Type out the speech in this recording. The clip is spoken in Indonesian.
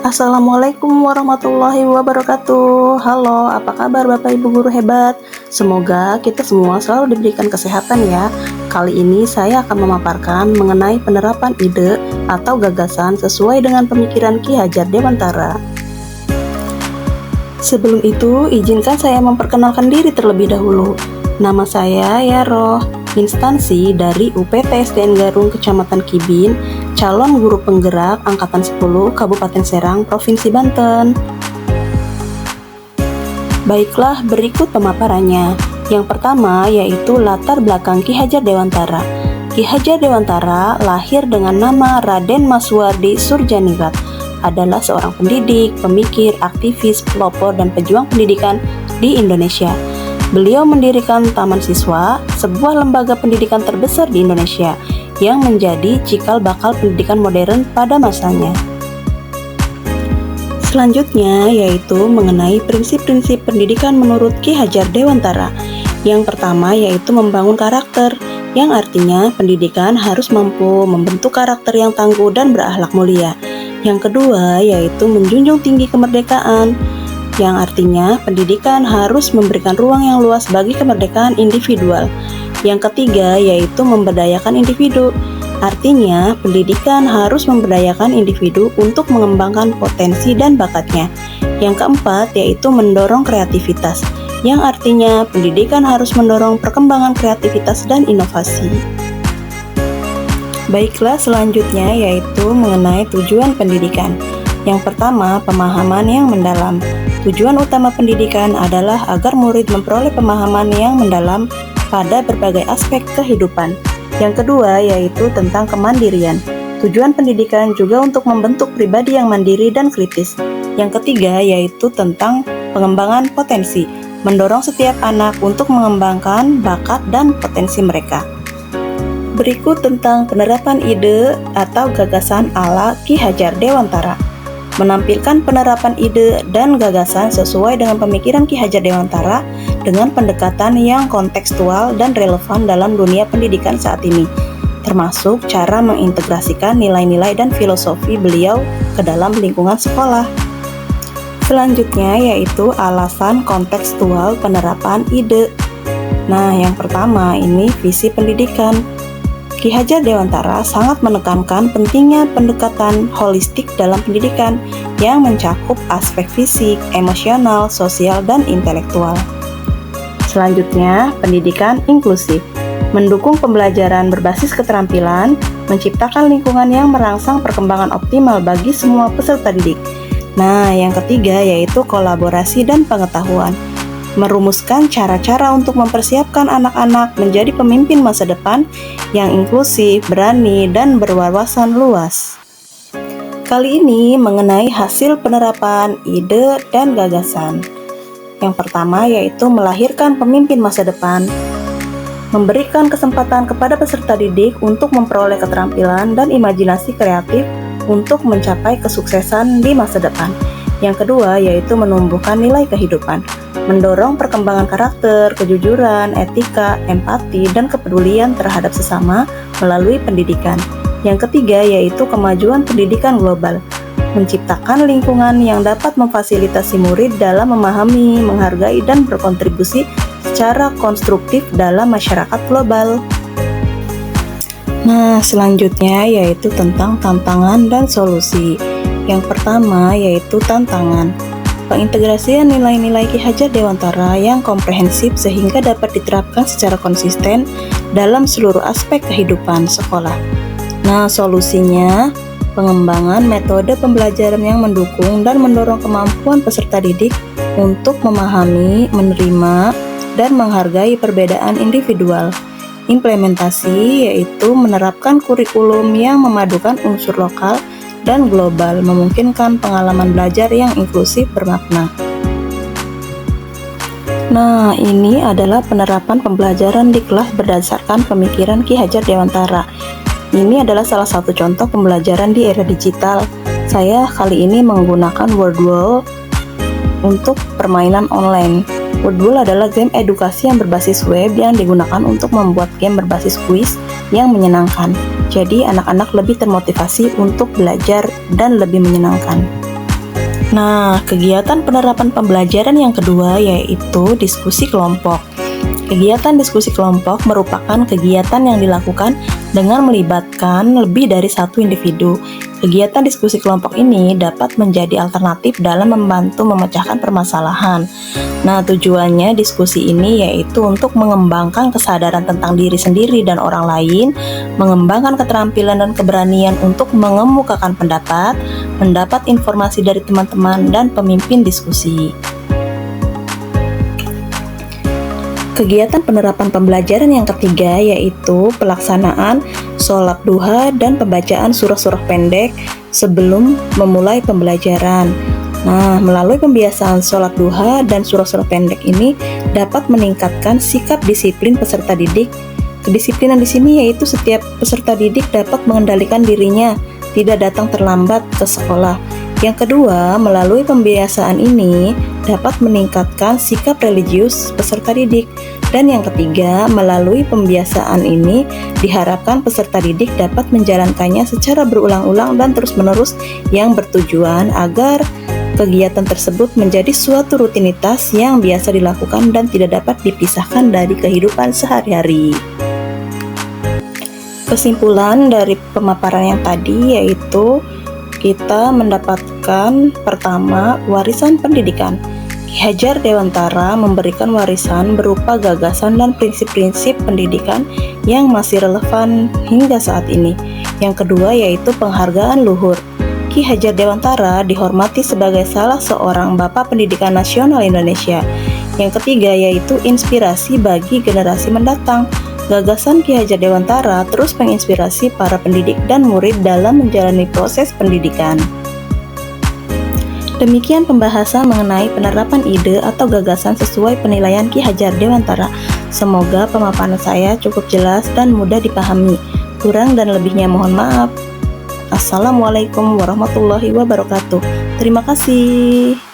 Assalamualaikum warahmatullahi wabarakatuh. Halo, apa kabar Bapak Ibu guru hebat? Semoga kita semua selalu diberikan kesehatan ya. Kali ini saya akan memaparkan mengenai penerapan ide atau gagasan sesuai dengan pemikiran Ki Hajar Dewantara. Sebelum itu, izinkan saya memperkenalkan diri terlebih dahulu. Nama saya Yaroh, instansi dari UPTSDN Garung Kecamatan Kibin, calon guru penggerak Angkatan 10 Kabupaten Serang, Provinsi Banten. Baiklah, berikut pemaparannya. Yang pertama yaitu latar belakang Ki Hajar Dewantara. Ki Hajar Dewantara lahir dengan nama Raden Maswardi Surjaningrat, adalah seorang pendidik, pemikir, aktivis, pelopor, dan pejuang pendidikan di Indonesia. Beliau mendirikan Taman Siswa, sebuah lembaga pendidikan terbesar di Indonesia yang menjadi cikal bakal pendidikan modern pada masanya. Selanjutnya yaitu mengenai prinsip-prinsip pendidikan menurut Ki Hajar Dewantara. Yang pertama yaitu membangun karakter, yang artinya pendidikan harus mampu membentuk karakter yang tangguh dan berakhlak mulia. Yang kedua yaitu menjunjung tinggi kemerdekaan, yang artinya pendidikan harus memberikan ruang yang luas bagi kemerdekaan individual. Yang ketiga yaitu memberdayakan individu, artinya pendidikan harus memberdayakan individu untuk mengembangkan potensi dan bakatnya. Yang keempat yaitu mendorong kreativitas, yang artinya pendidikan harus mendorong perkembangan kreativitas dan inovasi. Baiklah, selanjutnya yaitu mengenai tujuan pendidikan. Yang pertama, pemahaman yang mendalam. Tujuan utama pendidikan adalah agar murid memperoleh pemahaman yang mendalam pada berbagai aspek kehidupan. Yang kedua yaitu tentang kemandirian. Tujuan pendidikan juga untuk membentuk pribadi yang mandiri dan kritis. Yang ketiga yaitu tentang pengembangan potensi, mendorong setiap anak untuk mengembangkan bakat dan potensi mereka. Berikut tentang penerapan ide atau gagasan ala Ki Hajar Dewantara. Menampilkan penerapan ide dan gagasan sesuai dengan pemikiran Ki Hajar Dewantara dengan pendekatan yang kontekstual dan relevan dalam dunia pendidikan saat ini, termasuk cara mengintegrasikan nilai-nilai dan filosofi beliau ke dalam lingkungan sekolah. Selanjutnya yaitu alasan kontekstual penerapan ide. Nah, yang pertama ini visi pendidikan. Ki Hajar Dewantara sangat menekankan pentingnya pendekatan holistik dalam pendidikan yang mencakup aspek fisik, emosional, sosial, dan intelektual. Selanjutnya, pendidikan inklusif. Mendukung pembelajaran berbasis keterampilan, menciptakan lingkungan yang merangsang perkembangan optimal bagi semua peserta didik. Nah, yang ketiga yaitu kolaborasi dan pengetahuan. Merumuskan cara-cara untuk mempersiapkan anak-anak menjadi pemimpin masa depan yang inklusif, berani, dan berwawasan luas. Kali ini mengenai hasil penerapan ide dan gagasan. Yang pertama yaitu melahirkan pemimpin masa depan, memberikan kesempatan kepada peserta didik untuk memperoleh keterampilan dan imajinasi kreatif untuk mencapai kesuksesan di masa depan. Yang kedua yaitu menumbuhkan nilai kehidupan, mendorong perkembangan karakter, kejujuran, etika, empati, dan kepedulian terhadap sesama melalui pendidikan. Yang ketiga yaitu kemajuan pendidikan global, menciptakan lingkungan yang dapat memfasilitasi murid dalam memahami, menghargai, dan berkontribusi secara konstruktif dalam masyarakat global. Nah, selanjutnya yaitu tentang tantangan dan solusi. Yang pertama yaitu tantangan. Pengintegrasian nilai-nilai Ki Hajar Dewantara yang komprehensif sehingga dapat diterapkan secara konsisten dalam seluruh aspek kehidupan sekolah. Nah, solusinya pengembangan metode pembelajaran yang mendukung dan mendorong kemampuan peserta didik untuk memahami, menerima, dan menghargai perbedaan individual. Implementasi yaitu menerapkan kurikulum yang memadukan unsur lokal dan global, memungkinkan pengalaman belajar yang inklusif bermakna. Nah, ini adalah penerapan pembelajaran di kelas berdasarkan pemikiran Ki Hajar Dewantara. Ini adalah salah satu contoh pembelajaran di era digital. Saya kali ini menggunakan Wordwall untuk permainan online. Wordwall adalah game edukasi yang berbasis web yang digunakan untuk membuat game berbasis kuis yang menyenangkan. Jadi anak-anak lebih termotivasi untuk belajar dan lebih menyenangkan. Nah, kegiatan penerapan pembelajaran yang kedua yaitu diskusi kelompok. Kegiatan diskusi kelompok merupakan kegiatan yang dilakukan dengan melibatkan lebih dari satu individu. Kegiatan diskusi kelompok ini dapat menjadi alternatif dalam membantu memecahkan permasalahan. Nah, tujuannya diskusi ini yaitu untuk mengembangkan kesadaran tentang diri sendiri dan orang lain, mengembangkan keterampilan dan keberanian untuk mengemukakan pendapat, mendapat informasi dari teman-teman dan pemimpin diskusi. Kegiatan penerapan pembelajaran yang ketiga yaitu pelaksanaan sholat duha dan pembacaan surah-surah pendek sebelum memulai pembelajaran. Nah, melalui pembiasaan sholat duha dan surah-surah pendek ini dapat meningkatkan sikap disiplin peserta didik. Kedisiplinan di sini yaitu setiap peserta didik dapat mengendalikan dirinya, tidak datang terlambat ke sekolah. Yang kedua, melalui pembiasaan ini dapat meningkatkan sikap religius peserta didik. Dan yang ketiga, melalui pembiasaan ini diharapkan peserta didik dapat menjalankannya secara berulang-ulang dan terus-menerus yang bertujuan agar kegiatan tersebut menjadi suatu rutinitas yang biasa dilakukan dan tidak dapat dipisahkan dari kehidupan sehari-hari. Kesimpulan dari pemaparan yang tadi yaitu kita mendapatkan pertama, warisan pendidikan. Ki Hajar Dewantara memberikan warisan berupa gagasan dan prinsip-prinsip pendidikan yang masih relevan hingga saat ini. Yang kedua yaitu penghargaan luhur. Ki Hajar Dewantara dihormati sebagai salah seorang Bapak Pendidikan Nasional Indonesia. Yang ketiga yaitu inspirasi bagi generasi mendatang. Gagasan Ki Hajar Dewantara terus menginspirasi para pendidik dan murid dalam menjalani proses pendidikan. Demikian pembahasan mengenai penerapan ide atau gagasan sesuai penilaian Ki Hajar Dewantara. Semoga pemaparan saya cukup jelas dan mudah dipahami. Kurang dan lebihnya mohon maaf. Assalamualaikum warahmatullahi wabarakatuh. Terima kasih.